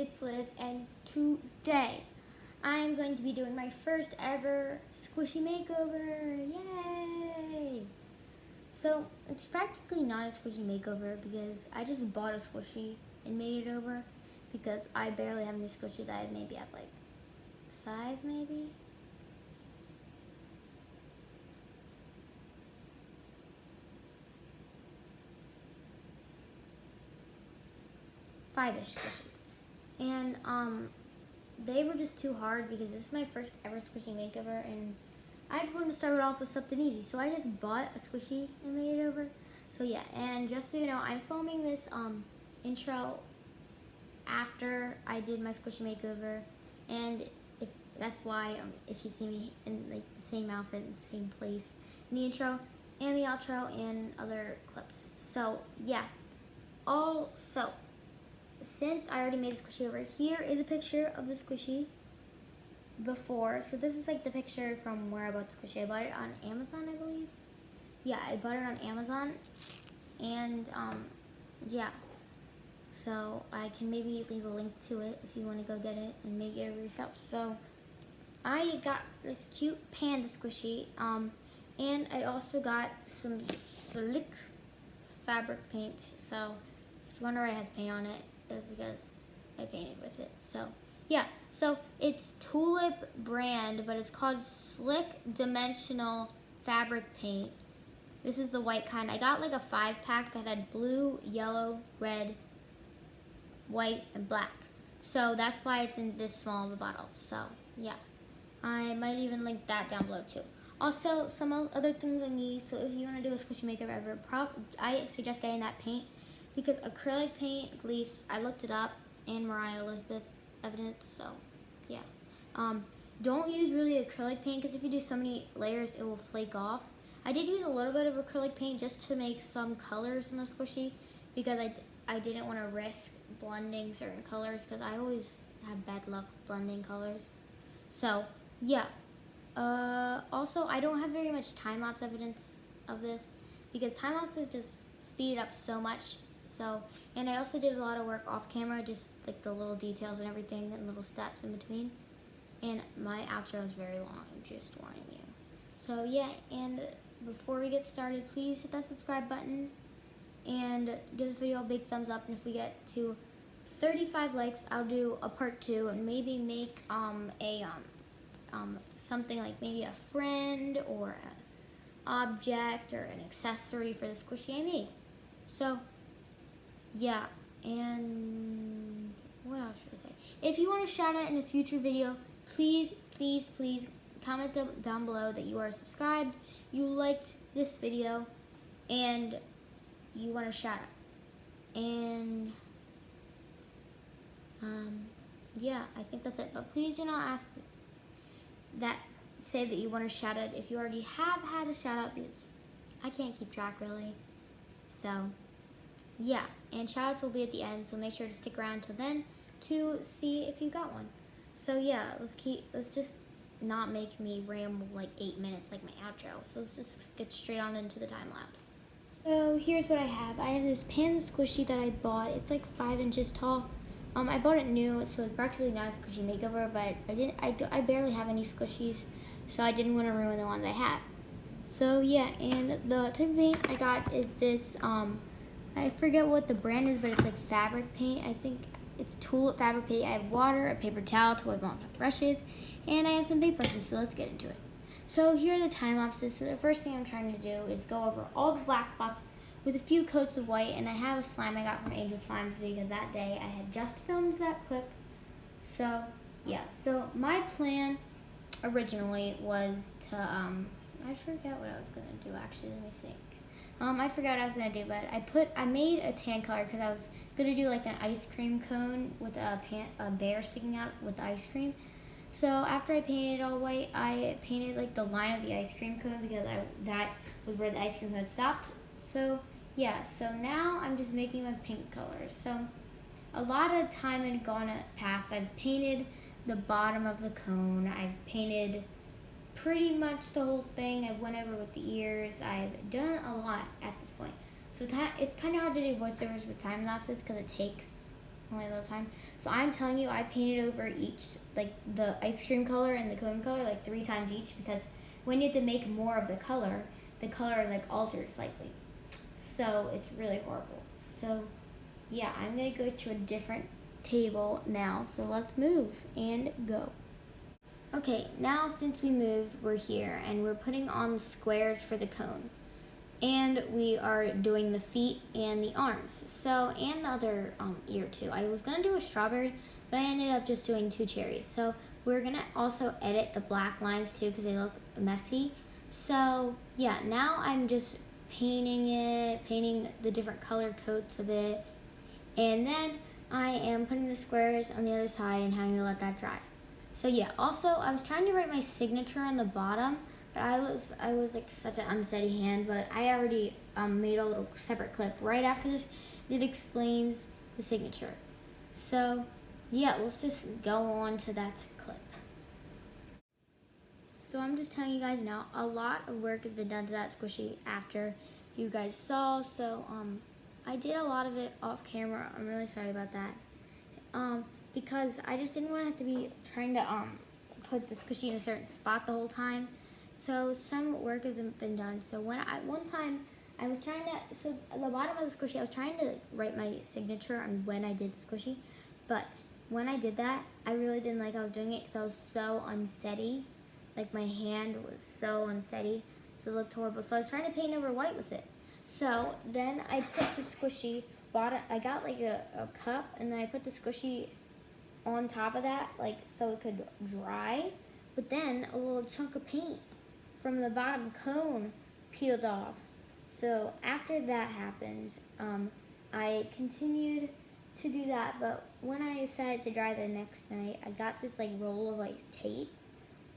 it's Liv, and today I'm going to be doing my first ever squishy makeover. Yay! So it's practically not a squishy makeover because I just bought a squishy and made it over because I barely have any squishies. I maybe have like 5 maybe. Five-ish squishies. And they were just too hard because this is my first ever squishy makeover, and I just wanted to start off with something easy. So I just bought a squishy and made it over. So yeah, and just so you know, I'm filming this intro after I did my squishy makeover, and if that's why if you see me in like the same outfit, the same place in the intro and the outro and other clips. So yeah. Also, since I already made the squishy over, here is a picture of the squishy before. So this is like the picture from where I bought the squishy. I bought it on Amazon, I believe. Yeah, I bought it on Amazon. And yeah. So I can maybe leave a link to it if you want to go get it and make it over yourself. So I got this cute panda squishy. And I also got some slick fabric paint. So if you wonder why it has paint on it, is because I painted with it. So yeah, so it's Tulip brand, but it's called Slick Dimensional Fabric Paint. This is the white kind. I got like a 5-pack that had blue, yellow, red, white, and black. So that's why it's in this small of a bottle. So yeah, I might even link that down below too. Also, some other things I need. So if you want to do a squishy makeover ever, I suggest getting that paint. Because acrylic paint, at least I looked it up, and Mariah Elizabeth evidence, so yeah. Don't use really acrylic paint because if you do so many layers, it will flake off. I did use a little bit of acrylic paint just to make some colors in the squishy because I didn't want to risk blending certain colors because I always have bad luck blending colors. So yeah. Also, I don't have very much time-lapse evidence of this because time-lapses just speed it up so much. So, and I also did a lot of work off camera, just like the little details and everything and little steps in between. And my outro is very long, I'm just warning you. So yeah, and before we get started, please hit that subscribe button and give this video a big thumbs up. And if we get to 35 likes, I'll do a part 2 and maybe make something like maybe a friend or an object or an accessory for the squishy I made. So yeah, and what else should I say? If you want to shout out in a future video, please comment down below that you are subscribed, you liked this video, and you want to shout out. And yeah, I think that's it. But please do not say that you want to shout out if you already have had a shout out because I can't keep track really. So yeah, and shoutouts will be at the end, so make sure to stick around till then to see if you got one. So yeah, let's just not make me ramble like 8 minutes like my outro. So let's just get straight on into the time lapse. So here's what I have. I have this panda squishy that I bought. It's like 5 inches tall. I bought it new, so it's practically not a squishy makeover, but I barely have any squishies, so I didn't want to ruin the ones I have. So yeah, and the type of paint I got is this I forget what the brand is, but it's like fabric paint. I think it's Tulip fabric paint. I have water, a paper towel to wipe off my brushes, and I have some paintbrushes, so let's get into it. So here are the time lapses. So the first thing I'm trying to do is go over all the black spots with a few coats of white, and I have a slime I got from Angel Slimes because that day I had just filmed that clip. So yeah, so my plan originally was to, I forget what I was going to do actually, let me think. I forgot what I was gonna do, but I made a tan color because I was gonna do like an ice cream cone with a bear sticking out with the ice cream. So after I painted it all white, I painted like the line of the ice cream cone because that was where the ice cream cone stopped. So yeah, so now I'm just making my pink colors. So a lot of time had gone past. I've painted the bottom of the cone. I've painted pretty much the whole thing. I went over with the ears. I've done a lot at this point. So it's kind of hard to do voiceovers with time lapses because it takes only a little time. So I'm telling you, I painted over each, like the ice cream color and the cone color, like 3 times each, because when you have to make more of the color like alters slightly. So it's really horrible. So yeah, I'm gonna go to a different table now. So let's move and go. Okay, now since we moved, we're here and we're putting on the squares for the cone. And we are doing the feet and the arms. So, and the other ear too. I was gonna do a strawberry, but I ended up just doing 2 cherries. So we're gonna also edit the black lines too because they look messy. So yeah, now I'm just painting the different colored coats of it. And then I am putting the squares on the other side and having to let that dry. So yeah, also I was trying to write my signature on the bottom, but I was like such an unsteady hand, but I already made a little separate clip right after this that explains the signature. So yeah, let's just go on to that clip. So I'm just telling you guys now, a lot of work has been done to that squishy after you guys saw. So I did a lot of it off camera. I'm really sorry about that. Because I just didn't want to have to be trying to put the squishy in a certain spot the whole time. So some work hasn't been done. So one time I was trying to, so at the bottom of the squishy, I was trying to write my signature on when I did the squishy, but when I did that, I really didn't like how I was doing it because I was so unsteady. Like my hand was so unsteady, so it looked horrible. So I was trying to paint over white with it. So then I put the squishy bottom, I got like a cup, and then I put the squishy on top of that, like so it could dry. But then a little chunk of paint from the bottom cone peeled off. So after that happened, I continued to do that, but when I decided to dry the next night, I got this like roll of like tape,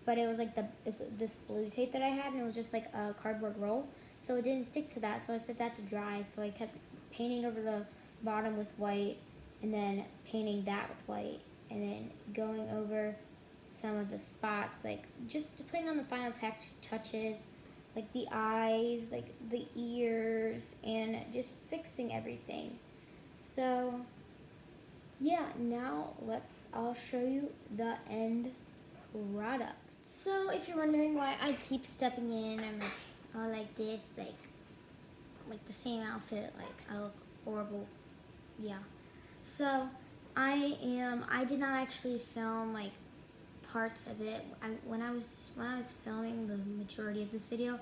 but it was like this blue tape that I had, and it was just like a cardboard roll, so it didn't stick to that, so I set that to dry. So I kept painting over the bottom with white, and then painting that with white, and then going over some of the spots, like just putting on the final touches, like the eyes, like the ears, and just fixing everything. So yeah, now I'll show you the end product. So if you're wondering why I keep stepping in and like all like this, like the same outfit, like I look horrible. Yeah. So I did not actually film like parts of it. When I was filming the majority of this video,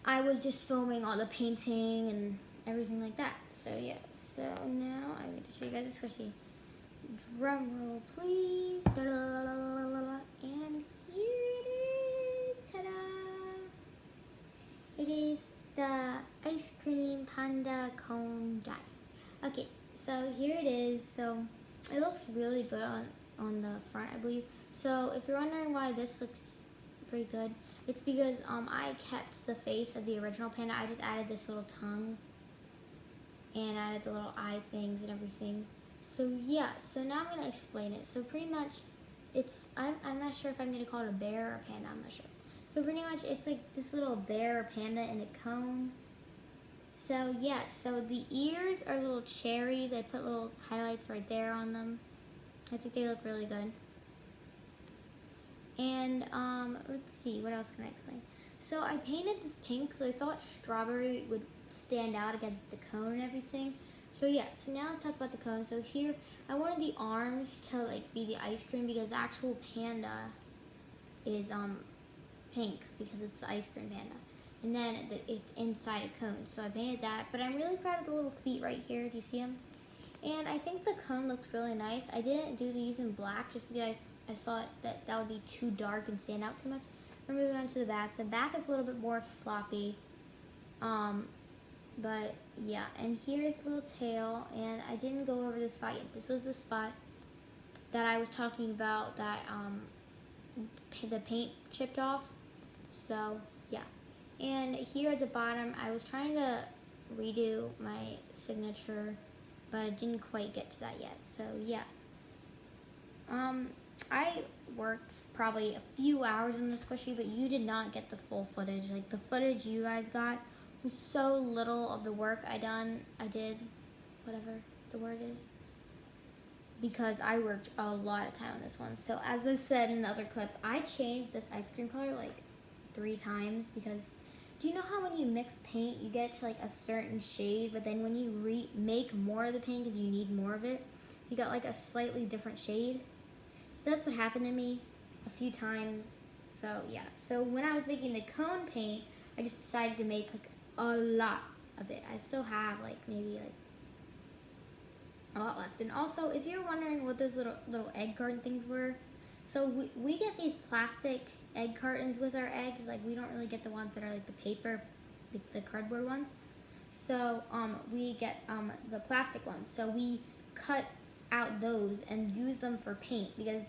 I was just filming all the painting and everything like that. So yeah. So now I'm going to show you guys the squishy. Drum roll, please. And here it is. Ta-da! It is the ice cream panda cone guy. Okay, so here it is. So it looks really good on the front, I believe. So if you're wondering why this looks pretty good, it's because I kept the face of the original panda. I just added this little tongue and added the little eye things and everything. So yeah, so now I'm gonna explain it. So pretty much, I'm not sure if I'm gonna call it a bear or a panda. I'm not sure. So pretty much, it's like this little bear or panda in a cone. So yeah, so the ears are little cherries. I put little highlights right there on them. I think they look really good. And let's see, what else can I explain? So I painted this pink because I thought strawberry would stand out against the cone and everything. So yeah, so now let's talk about the cone. So here, I wanted the arms to like be the ice cream because the actual panda is pink because it's the ice cream panda. And then it's inside a cone. So I painted that, but I'm really proud of the little feet right here. Do you see them? And I think the cone looks really nice. I didn't do these in black just because I thought that would be too dark and stand out too much. We're moving on to the back. The back is a little bit more sloppy. But yeah, and here's the little tail, and I didn't go over this spot yet. This was the spot that I was talking about that the paint chipped off. So yeah, and here at the bottom, I was trying to redo my signature, but I didn't quite get to that yet. So yeah, I worked probably a few hours in the squishy, but you did not get the full footage. Like the footage you guys got was so little of the work I did, whatever the word is. because I worked a lot of time on this one. So as I said in the other clip, I changed this ice cream color like 3 times because do you know how when you mix paint, you get it to like a certain shade, but then when you make more of the paint because you need more of it, you got like a slightly different shade. So that's what happened to me a few times. So yeah, so when I was making the cone paint, I just decided to make like a lot of it. I still have like maybe like a lot left. And also, if you're wondering what those little egg carton things were, so we get these plastic egg cartons with our eggs. Like we don't really get the ones that are like the paper, the cardboard ones. So we get the plastic ones. So we cut out those and use them for paint because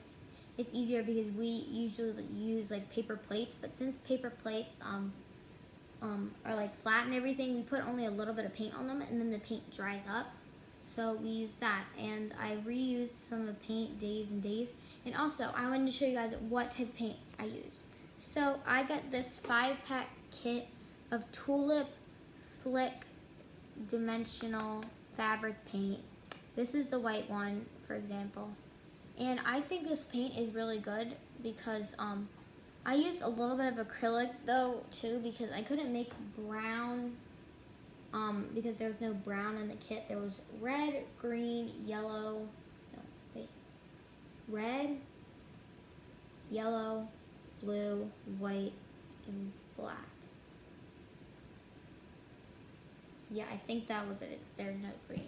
it's easier because we usually use like paper plates. But since paper plates are like flat and everything, we put only a little bit of paint on them and then the paint dries up. So we use that, and I reused some of the paint days and days. And also, I wanted to show you guys what type of paint I used. So I got this 5-pack kit of Tulip Slick Dimensional Fabric Paint. This is the white one, for example. And I think this paint is really good because I used a little bit of acrylic though too because I couldn't make brown. Because there was no brown in the kit. There was red, green, yellow, red, yellow, blue, white, and black. Yeah, I think that was it. There's no green.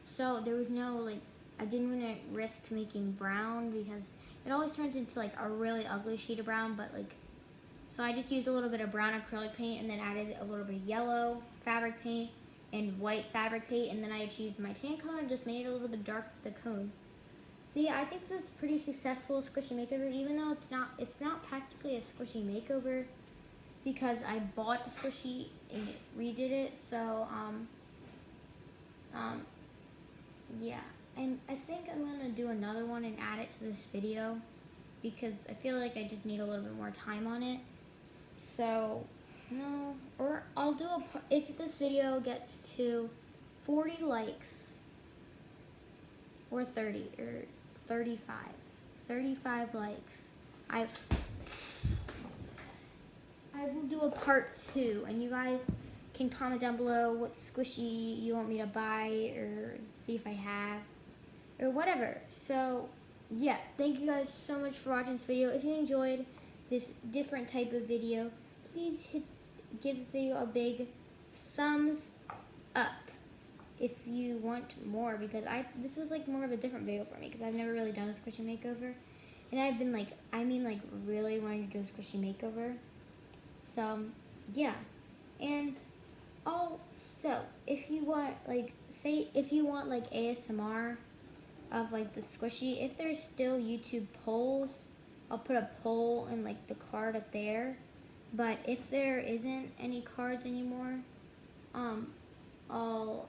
So there was no, like, I didn't want to risk making brown because it always turns into like a really ugly shade of brown, but like, so I just used a little bit of brown acrylic paint and then added a little bit of yellow fabric paint and white fabric paint, and then I just used my tan color and just made it a little bit dark for the cone. See, I think this is pretty successful squishy makeover, even though it's not practically a squishy makeover because I bought a squishy and redid it. So yeah, and I think I'm gonna do another one and add it to this video because I feel like I just need a little bit more time on it. So, no, or I'll do if this video gets to 40 likes, or 30, or 35 likes, I will do a part 2, and you guys can comment down below what squishy you want me to buy, or see if I have, or whatever. So, yeah, thank you guys so much for watching this video. If you enjoyed this different type of video, please give this video a big thumbs up if you want more, because this was like more of a different video for me because I've never really done a squishy makeover, and I've been like, really wanting to do a squishy makeover. So yeah, and also if you want like ASMR of like the squishy, if there's still YouTube polls, I'll put a poll in like the card up there. But if there isn't any cards anymore, I'll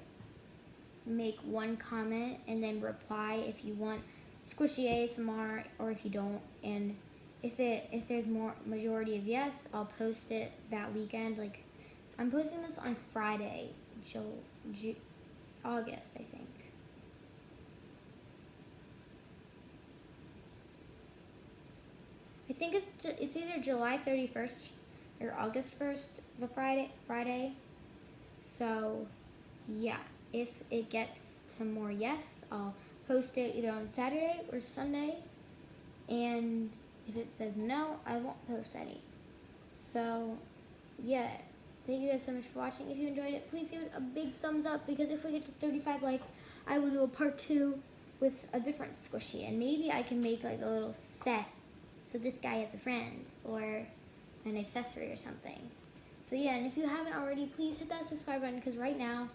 make one comment and then reply if you want squishy ASMR or if you don't. And if there's more majority of yes, I'll post it that weekend. Like, so I'm posting this on Friday, August, I think. I think it's either July 31st or August 1st, the Friday. So, yeah, if it gets to more yes, I'll post it either on Saturday or Sunday. And if it says no, I won't post any. So, yeah, thank you guys so much for watching. If you enjoyed it, please give it a big thumbs up, because if we get to 35 likes, I will do a part 2 with a different squishy. And maybe I can make like a little set so this guy has a friend, or an accessory or something. So yeah, and if you haven't already, please hit that subscribe button, because right now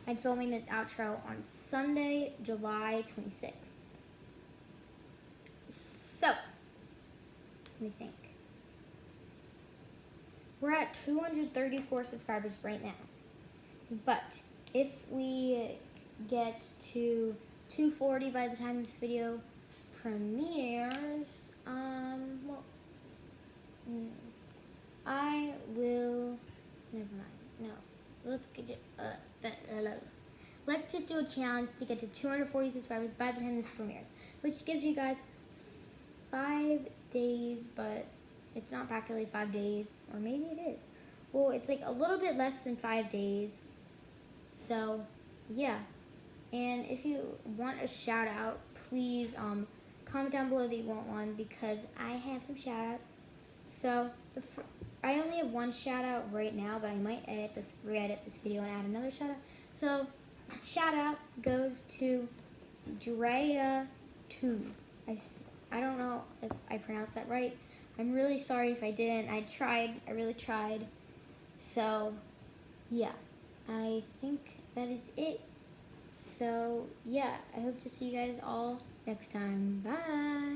I'm filming this outro on Sunday, July 26th. So, let me think. We're at 234 subscribers right now. But if we get to 240 by the time this video premieres, I will, never mind, no, let's get it, let's just do a challenge to get to 240 subscribers by the time this premieres, which gives you guys 5 days, but it's not practically 5 days, or maybe it is. Well, it's like a little bit less than 5 days. So, yeah. And if you want a shout out, please comment down below that you want one, because I have some shout outs. So, I only have one shout out right now, but I might re-edit this video and add another shout out. So, shout out goes to Drea2. I don't know if I pronounced that right. I'm really sorry if I didn't. I really tried. So, yeah, I think that is it. So, yeah, I hope to see you guys all next time. Bye!